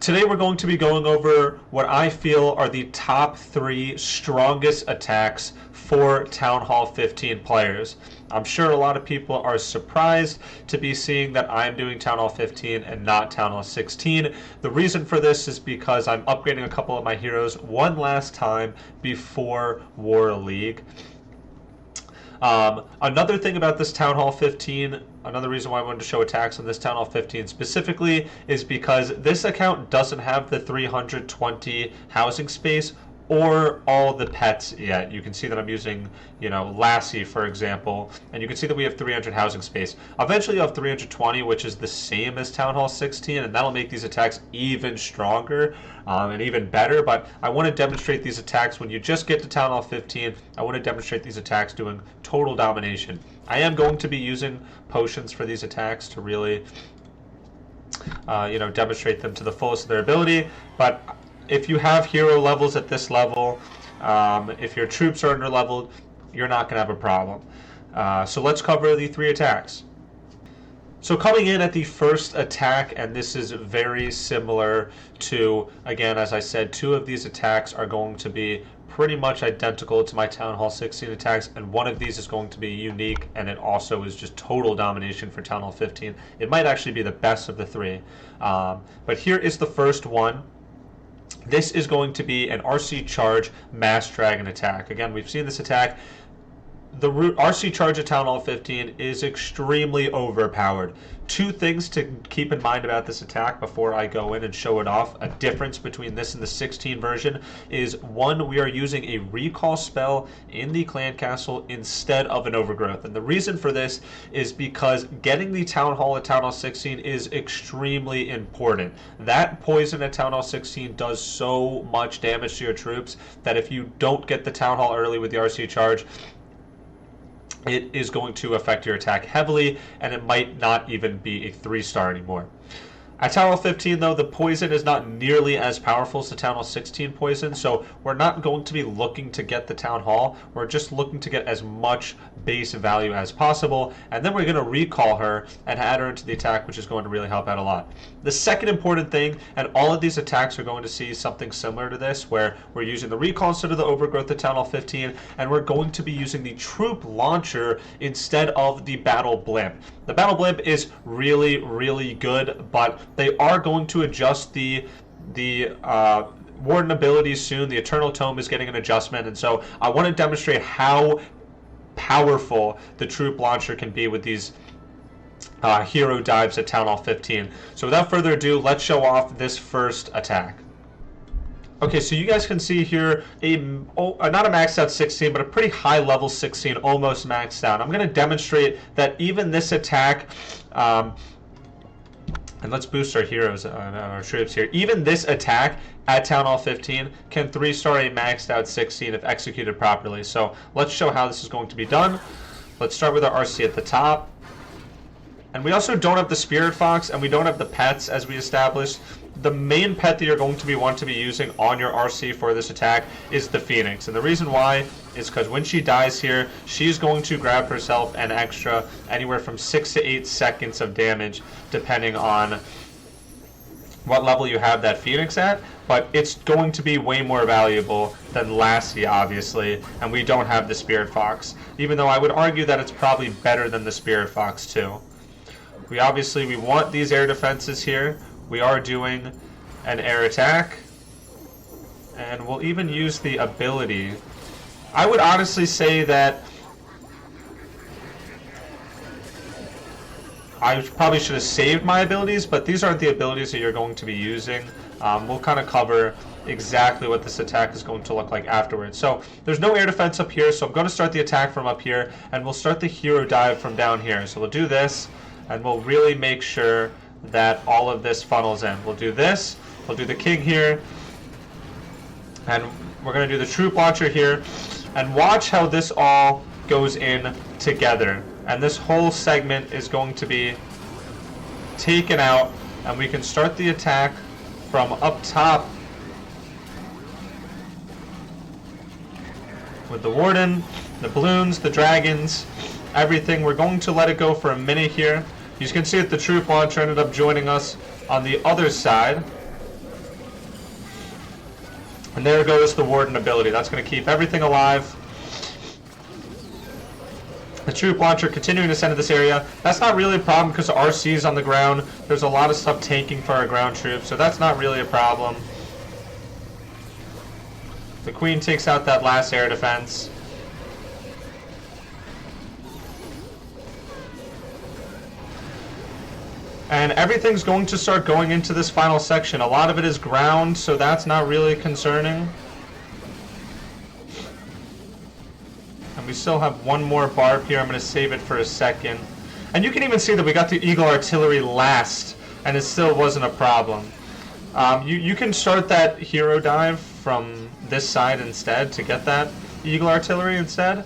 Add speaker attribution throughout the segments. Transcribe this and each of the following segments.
Speaker 1: Today we're going to be going over what I feel are the top 3 strongest attacks for Town Hall 15 players. I'm sure a lot of people are surprised to be seeing that I'm doing Town Hall 15 and not Town Hall 16. The reason for this is because I'm upgrading a couple of my heroes one last time before War League. Another thing about this Town Hall 15, another reason why I wanted to show attacks on this Town Hall 15 specifically, is because this account doesn't have the 320 housing space or all the pets yet. You can see that I'm using, Lassie, for example, and you can see that we have 300 housing space. Eventually you'll have 320, which is the same as Town Hall 16, and that'll make these attacks even stronger and even better, but I want to demonstrate these attacks when you just get to Town Hall 15. I want to demonstrate these attacks doing total domination. I am going to be using potions for these attacks to really, demonstrate them to the fullest of their ability, but if you have hero levels at this level, if your troops are under-leveled, you're not going to have a problem. So let's cover the 3 attacks. So coming in at the first attack, and this is very similar to, again, as I said, 2 of these attacks are going to be pretty much identical to my Town Hall 16 attacks, and one of these is going to be unique, and it also is just total domination for Town Hall 15. It might actually be the best of the 3. But here is the first one. This is going to be an RC Charge Mass Dragon attack. Again, we've seen this attack. The RC Charge at Town Hall 15 is extremely overpowered. 2 things to keep in mind about this attack before I go in and show it off. A difference between this and the 16 version is, 1, we are using a recall spell in the clan castle instead of an overgrowth. And the reason for this is because getting the Town Hall at Town Hall 16 is extremely important. That poison at Town Hall 16 does so much damage to your troops that if you don't get the Town Hall early with the RC Charge, it is going to affect your attack heavily, and it might not even be a 3-star anymore. At Town Hall 15, though, the poison is not nearly as powerful as the Town Hall 16 poison, so we're not going to be looking to get the Town Hall. We're just looking to get as much base value as possible, and then we're going to recall her and add her into the attack, which is going to really help out a lot. The second important thing, and all of these attacks are going to see something similar to this, where we're using the recall instead of the overgrowth at Town Hall 15, and we're going to be using the troop launcher instead of the battle blimp. The battle blimp is really, really good, but they are going to adjust the Warden abilities soon. The Eternal Tome is getting an adjustment, and so I want to demonstrate how powerful the troop launcher can be with these hero dives at Town Hall 15. So without further ado, let's show off this first attack. Okay, so you guys can see here not a maxed out 16, but a pretty high level 16, almost maxed out. I'm going to demonstrate that even this attack, and let's boost our heroes, our troops here. Even this attack at Town Hall 15 can 3-star a maxed out 16 if executed properly. So let's show how this is going to be done. Let's start with our RC at the top. And we also don't have the Spirit Fox, and we don't have the pets as we established. The main pet that you're going to want to be using on your RC for this attack is the Phoenix. And the reason why is because when she dies here, she's going to grab herself an extra anywhere from 6 to 8 seconds of damage, depending on what level you have that Phoenix at. But it's going to be way more valuable than Lassie, obviously, and we don't have the Spirit Fox. Even though I would argue that it's probably better than the Spirit Fox too. We want these air defenses here. We are doing an air attack, and we'll even use the ability. I would honestly say that I probably should have saved my abilities, but these aren't the abilities that you're going to be using. We'll kind of cover exactly what this attack is going to look like afterwards. So there's no air defense up here, so I'm going to start the attack from up here, and we'll start the hero dive from down here. So we'll do this, and we'll really make sure that all of this funnels in. We'll do this, we'll do the king here, and we're going to do the troop launcher here, and watch how this all goes in together. And this whole segment is going to be taken out, and we can start the attack from up top with the Warden, the balloons, the dragons, everything. We're going to let it go for a minute here. You can see that the troop launcher ended up joining us on the other side. And there goes the Warden ability. That's going to keep everything alive. The troop launcher continuing to send to this area. That's not really a problem because the RC is on the ground. There's a lot of stuff tanking for our ground troops, so that's not really a problem. The Queen takes out that last air defense. And everything's going to start going into this final section. A lot of it is ground, so that's not really concerning. And we still have one more barb here. I'm going to save it for a second. And you can even see that we got the Eagle Artillery last, and it still wasn't a problem. You can start that hero dive from this side instead to get that Eagle Artillery instead,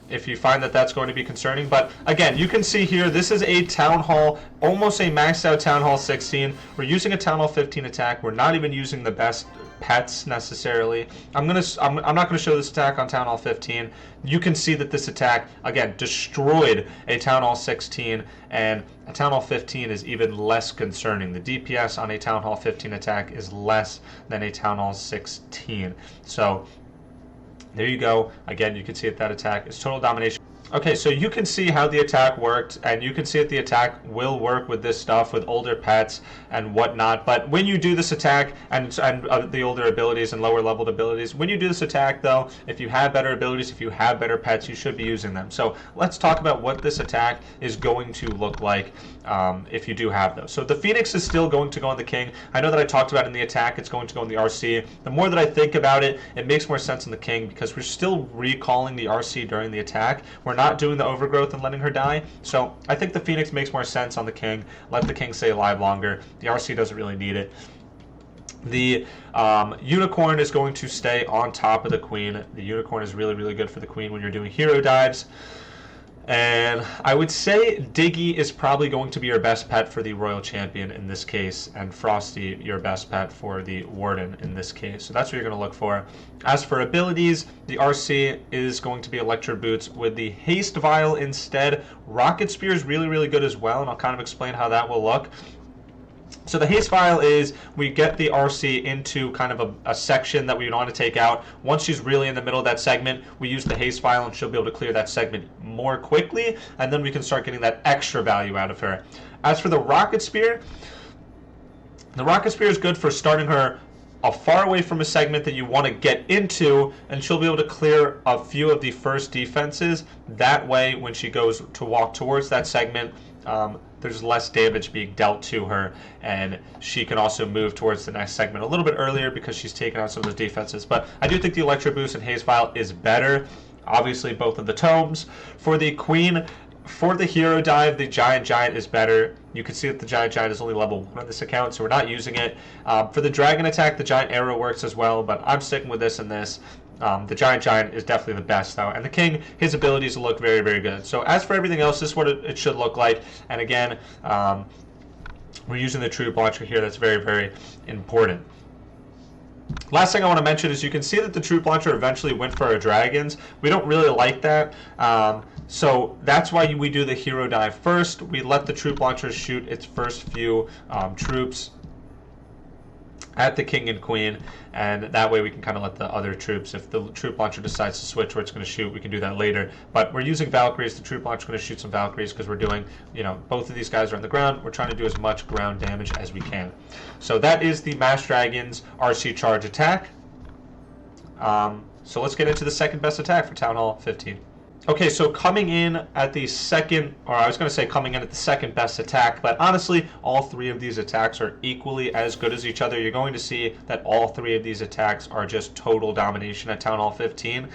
Speaker 1: if you find that that's going to be concerning. But again, you can see here, this is a Town Hall, almost a maxed out Town Hall 16. We're using a Town Hall 15 attack. We're not even using the best pets necessarily. I'm not gonna show this attack on Town Hall 15. You can see that this attack again destroyed a Town Hall 16, and a Town Hall 15 is even less concerning. The DPS on a Town Hall 15 attack is less than a Town Hall 16. So there you go. Again, you can see that attack is total domination. Okay, so you can see how the attack worked, and you can see that the attack will work with this stuff, with older pets and whatnot. But when you do this attack, and the older abilities and lower leveled abilities, when you do this attack though, if you have better abilities, if you have better pets, you should be using them. So let's talk about what this attack is going to look like if you do have those. So the Phoenix is still going to go on the King. I know that I talked about in the attack, it's going to go in the RC. The more that I think about it, it makes more sense in the King because we're still recalling the RC during the attack. We're not doing the overgrowth and letting her die. So I think the Phoenix makes more sense on the King. Let the King stay alive longer. The RC doesn't really need it. The Unicorn is going to stay on top of the Queen. The Unicorn is really, really good for the Queen when you're doing hero dives. And I would say Diggy is probably going to be your best pet for the Royal Champion in this case, and Frosty your best pet for the Warden in this case. So that's what you're going to look for. As for abilities, the RC is going to be Electro Boots with the Haste Vial instead. Rocket Spear is really, really good as well, and I'll kind of explain how that will look. So the Haste Vial is, we get the RC into kind of a section that we want to take out. Once she's really in the middle of that segment, we use the Haste Vial and she'll be able to clear that segment more quickly, and then we can start getting that extra value out of her. As for the Rocket Spear, the Rocket Spear is good for starting her far away from a segment that you want to get into, and she'll be able to clear a few of the first defenses. That way, when she goes to walk towards that segment, there's less damage being dealt to her, and she can also move towards the next segment a little bit earlier because she's taken out some of those defenses. But I do think the Electro Boost and Haze Vial is better. Obviously, both of the tomes. For the Queen, for the hero dive, the Giant is better. You can see that the Giant is only level 1 on this account, so we're not using it. For the Dragon attack, the Giant Arrow works as well, but I'm sticking with this and this. The Giant is definitely the best though, and the King, his abilities will look very, very good. So as for everything else, this is what it should look like. And again, we're using the troop launcher here. That's very, very important. Last thing I want to mention is you can see that the troop launcher eventually went for our dragons. We don't really like that. So that's why we do the hero dive first. We let the troop launcher shoot its first few troops at the King and Queen, and that way we can kind of let the other troops, if the troop launcher decides to switch where it's going to shoot, we can do that later. But we're using Valkyries. The troop launcher is going to shoot some Valkyries because we're doing, both of these guys are on the ground. We're trying to do as much ground damage as we can. So that is the Mass Dragon's RC charge attack. So let's get into the second best attack for Town Hall 15. Okay, so coming in at the second, or I was going to say coming in at the second best attack, but honestly, all three of these attacks are equally as good as each other. You're going to see that all three of these attacks are just total domination at Town Hall 15.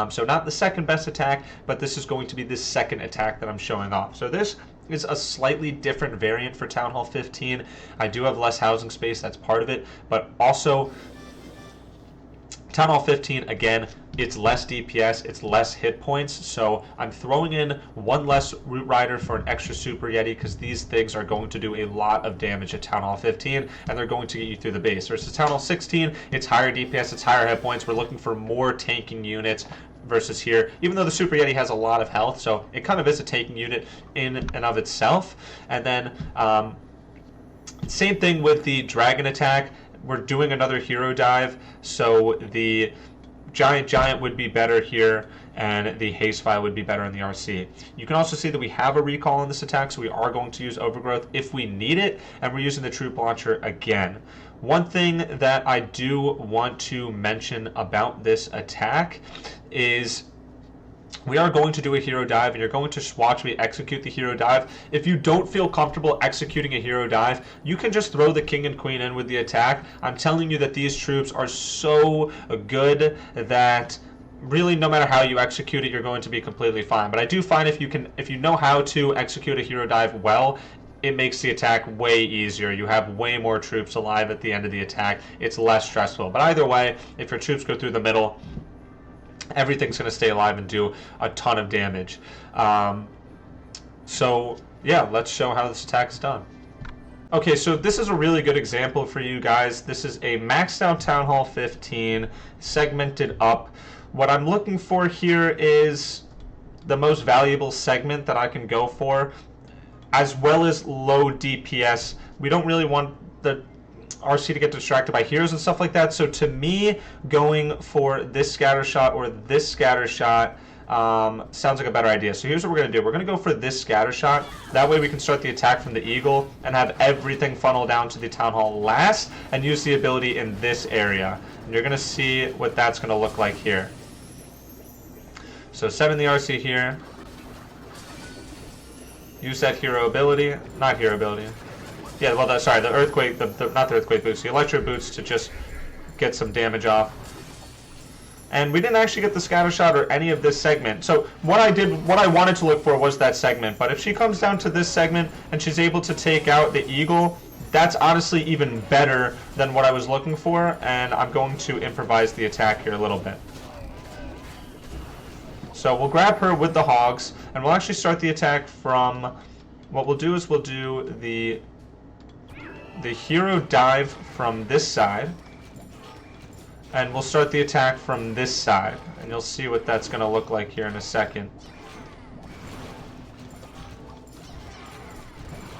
Speaker 1: So not the second best attack, but this is going to be the second attack that I'm showing off. So this is a slightly different variant for Town Hall 15. I do have less housing space, that's part of it, but also Town Hall 15, again, it's less DPS, it's less hit points, so I'm throwing in one less Root Rider for an extra Super Yeti because these things are going to do a lot of damage at Town Hall 15, and they're going to get you through the base. Versus Town Hall 16, it's higher DPS, it's higher hit points, we're looking for more tanking units versus here, even though the Super Yeti has a lot of health, so it kind of is a tanking unit in and of itself. And then, same thing with the Dragon attack. we're doing another hero dive, so the Giant would be better here, and the haste file would be better in the RC. You can also see that we have a recall on this attack, so we are going to use overgrowth if we need it, and we're using the troop launcher again. One thing that I do want to mention about this attack is we are going to do a hero dive, and you're going to watch me execute the hero dive. If you don't feel comfortable executing a hero dive, you can just throw the king and queen in with the attack. I'm telling you that these troops are so good that really no matter how you execute it, you're going to be completely fine. But I do find if you know how to execute a hero dive well, it makes the attack way easier. You have way more troops alive at the end of the attack. It's less stressful. But either way, if your troops go through the middle, everything's going to stay alive and do a ton of damage. So yeah, let's show how this attack is done. Okay, so this is a really good example for you guys. This is a maxed out Town Hall 15 segmented up. What I'm looking for here is the most valuable segment that I can go for, as well as low DPS. We don't really want the RC to get distracted by heroes and stuff like that. So to me, going for this scatter shot or this scatter shot sounds like a better idea. So here's what we're going to do. We're going to go for this scatter shot. That way we can start the attack from the eagle and have everything funnel down to the town hall last and use the ability in this area. And you're going to see what that's going to look like here. So 7 the RC here. Use that hero ability. Not hero ability. Yeah, well, sorry, the earthquake, not the earthquake boots, the electro boots to just get some damage off. And we didn't actually get the scatter shot or any of this segment. So what I wanted to look for was that segment. But if she comes down to this segment and she's able to take out the eagle, that's honestly even better than what I was looking for. And I'm going to improvise the attack here a little bit. So we'll grab her with the hogs, and we'll actually start the attack from, what we'll do is we'll do the hero dive from this side, and we'll start the attack from this side, and you'll see what that's going to look like here in a second.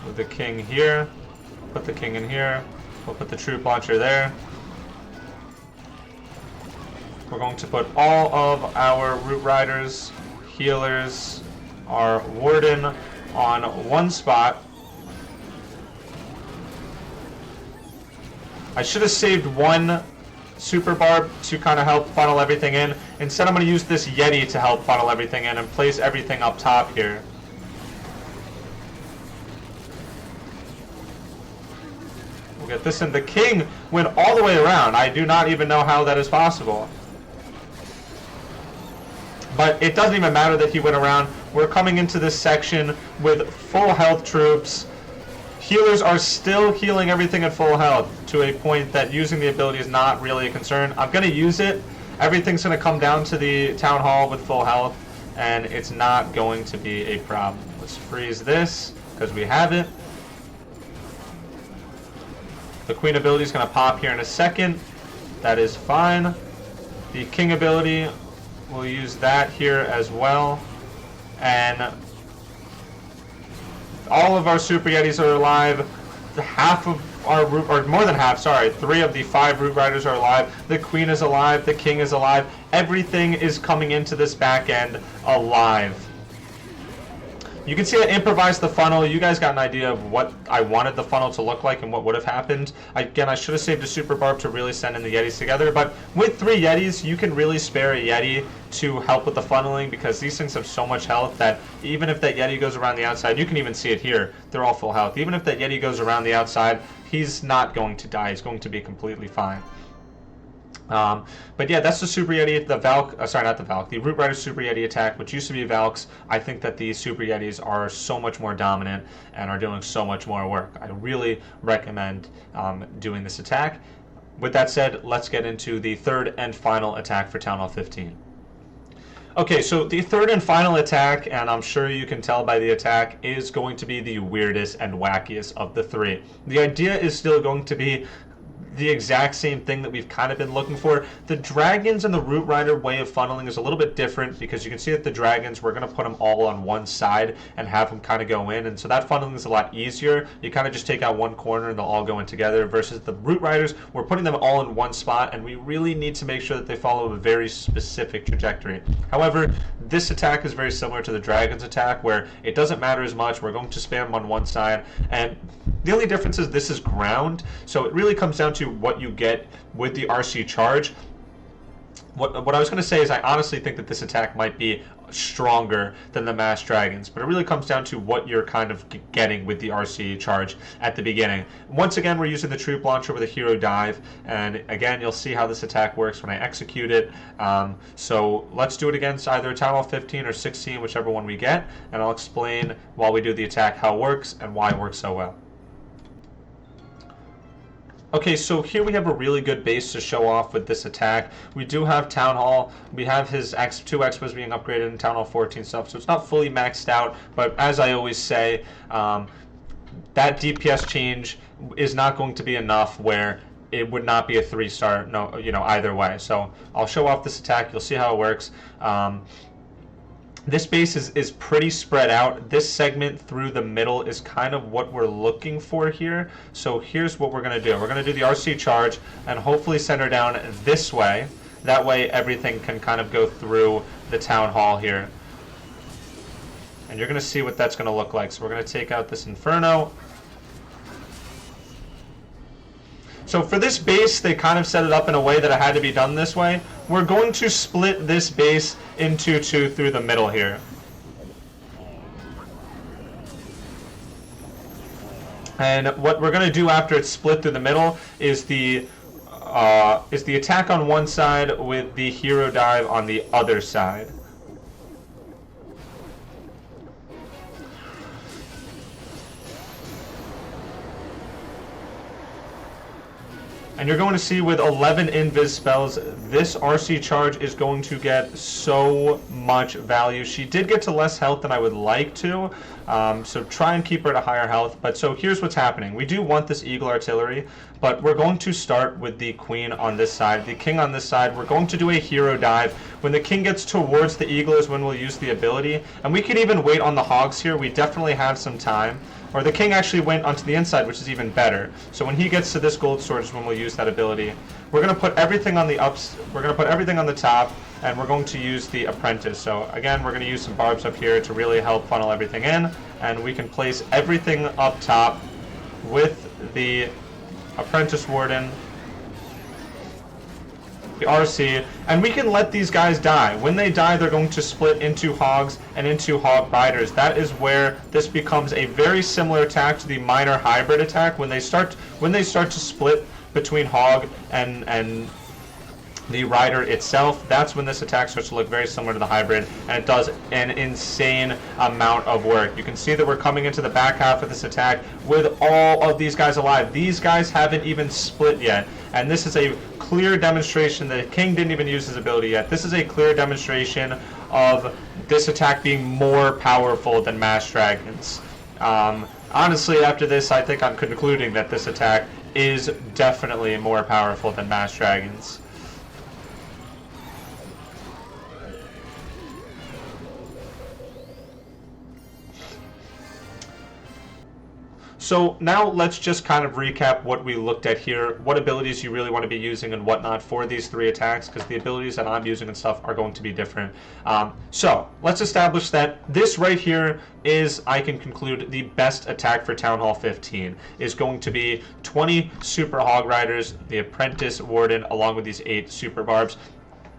Speaker 1: With the king here, put the king in here, we'll put the troop launcher there. We're going to put all of our root riders, healers, our warden on one spot. I should have saved one super barb to kind of help funnel everything in. Instead, I'm going to use this Yeti to help funnel everything in and place everything up top here. We'll get this in. The king went all the way around. I do not even know how that is possible. But it doesn't even matter that he went around. We're coming into this section with full health troops. Healers are still healing everything at full health to a point that using the ability is not really a concern. I'm going to use it. Everything's going to come down to the town hall with full health, and it's not going to be a problem. Let's freeze this because we have it. The queen ability is going to pop here in a second. That is fine. The king ability, we'll use that here as well. And all of our Super Yetis are alive. Half of our root, or more than half, sorry, 3 of the 5 root riders are alive. The queen is alive. The king is alive. Everything is coming into this back end alive. You can see I improvised the funnel. You guys got an idea of what I wanted the funnel to look like and what would have happened. Again, I should have saved a super barb to really send in the Yetis together, but with 3 Yetis, you can really spare a Yeti to help with the funneling because these things have so much health that even if that Yeti goes around the outside, you can even see it here, they're all full health. Even if that Yeti goes around the outside, he's not going to die. He's going to be completely fine. But yeah, that's the Super Yeti, the Valk, sorry, not the Valk, the Root Rider Super Yeti attack, which used to be Valks. I think that these Super Yetis are so much more dominant and are doing so much more work. I really recommend doing this attack. With that said, let's get into the third and final attack for Town Hall 15. Okay, so the third and final attack, and I'm sure you can tell by the attack, is going to be the weirdest and wackiest of the 3. The idea is still going to be the exact same thing that we've kind of been looking for. The dragons and the root rider way of funneling is a little bit different, because you can see that the dragons, we're going to put them all on one side and have them kind of go in, and so that funneling is a lot easier. You kind of just take out one corner and they'll all go in together, versus the root riders, we're putting them all in one spot, and we really need to make sure that they follow a very specific trajectory. However, this attack is very similar to the dragon's attack, where it doesn't matter as much. We're going to spam them on one side, and the only difference is this is ground, so it really comes down to what you get with the RC charge. What I was going to say is, I honestly think that this attack might be stronger than the mass dragons, but it really comes down to what you're kind of getting with the RC charge at the beginning. Once again, we're using the troop launcher with a hero dive, and again, you'll see how this attack works when I execute it. So let's do it against either Town Hall 15 or 16, whichever one we get, and I'll explain while we do the attack how it works and why it works so well. Okay, so here we have a really good base to show off with this attack. We do have Town Hall. We have his two Expos being upgraded in Town Hall 14 stuff, so it's not fully maxed out. But as I always say, that DPS change is not going to be enough where it would not be a 3-star, no, either way. So I'll show off this attack. You'll see how it works. This base is pretty spread out. This segment through the middle is kind of what we're looking for here. So here's what we're going to do. We're going to do the RC charge and hopefully send her down this way. That way everything can kind of go through the town hall here. And you're going to see what that's going to look like. So we're going to take out this Inferno. So for this base, they kind of set it up in a way that it had to be done this way. We're going to split this base into two through the middle here. And what we're going to do after it's split through the middle is the attack on one side with the hero dive on the other side. And you're going to see with 11 invis spells, this RC charge is going to get so much value. She did get to less health than I would like to, so try and keep her at a higher health. But so here's what's happening. We do want this Eagle Artillery, but we're going to start with the Queen on this side, the King on this side. We're going to do a hero dive. When the King gets towards the Eagle is when we'll use the ability. And we could even wait on the Hogs here. We definitely have some time. Or the King actually went onto the inside, which is even better. So when he gets to this gold sword is when we'll use that ability. We're going to put everything on the ups. We're going to put everything on the top, and we're going to use the Apprentice. So again, we're going to use some barbs up here to really help funnel everything in, and we can place everything up top with the Apprentice Warden, the RC, and we can let these guys die. When they die, they're going to split into Hogs and into Hog Riders. That is where this becomes a very similar attack to the minor hybrid attack. When they start to split between Hog and the Rider itself, that's when this attack starts to look very similar to the hybrid, and it does an insane amount of work. You can see that we're coming into the back half of this attack with all of these guys alive. These guys haven't even split yet, and this is a clear demonstration that King didn't even use his ability yet. This is a clear demonstration of this attack being more powerful than Mass Dragons. Honestly, after this, I think I'm concluding that this attack is definitely more powerful than Mass Dragons. So now let's just kind of recap what we looked at here, what abilities you really want to be using and whatnot for these three attacks, because the abilities that I'm using and stuff are going to be different. So let's establish that this right here is, I can conclude, the best attack for Town Hall 15 is going to be 20 Super Hog Riders, the Apprentice Warden, along with these 8 Super Barbs.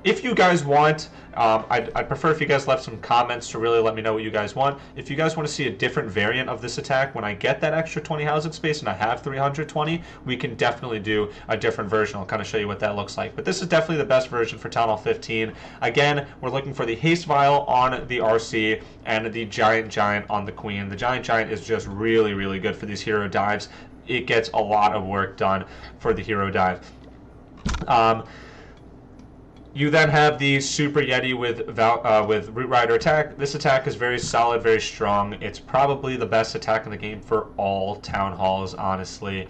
Speaker 1: If you guys want, I'd prefer if you guys left some comments to really let me know what you guys want. If you guys want to see a different variant of this attack, when I get that extra 20 housing space and I have 320, we can definitely do a different version. I'll kind of show you what that looks like. But this is definitely the best version for Town Hall 15. Again, we're looking for the Haste Vial on the RC and the Giant on the Queen. The Giant is just really, really good for these hero dives. It gets a lot of work done for the hero dive. You then have the Super Yeti with Root Rider attack. This attack is very solid, very strong. It's probably the best attack in the game for all Town Halls, honestly.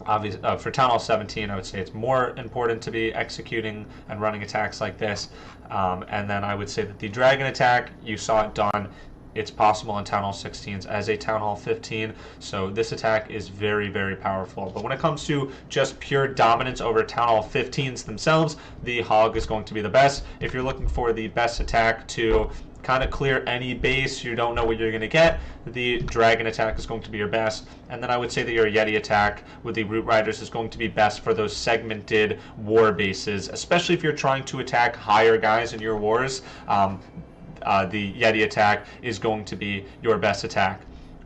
Speaker 1: Obviously, for Town Hall 17, I would say it's more important to be executing and running attacks like this. And then I would say that the Dragon attack, you saw it done. It's possible in Town Hall 16s as a Town Hall 15, so this attack is very, very powerful. But when it comes to just pure dominance over Town Hall 15s themselves, the Hog is going to be the best. If you're looking for the best attack to kind of clear any base, you don't know what you're going to get, the Dragon attack is going to be your best. And then I would say that your Yeti attack with the Root Riders is going to be best for those segmented war bases, especially if you're trying to attack higher guys in your wars. The Yeti attack is going to be your best attack.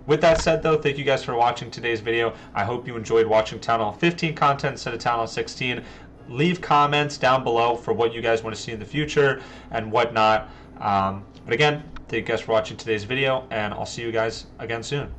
Speaker 1: With that said, though, thank you guys for watching today's video. I hope you enjoyed watching Town Hall 15 content instead of Town Hall 16. Leave comments down below for what you guys want to see in the future and whatnot. But again, thank you guys for watching today's video, and I'll see you guys again soon.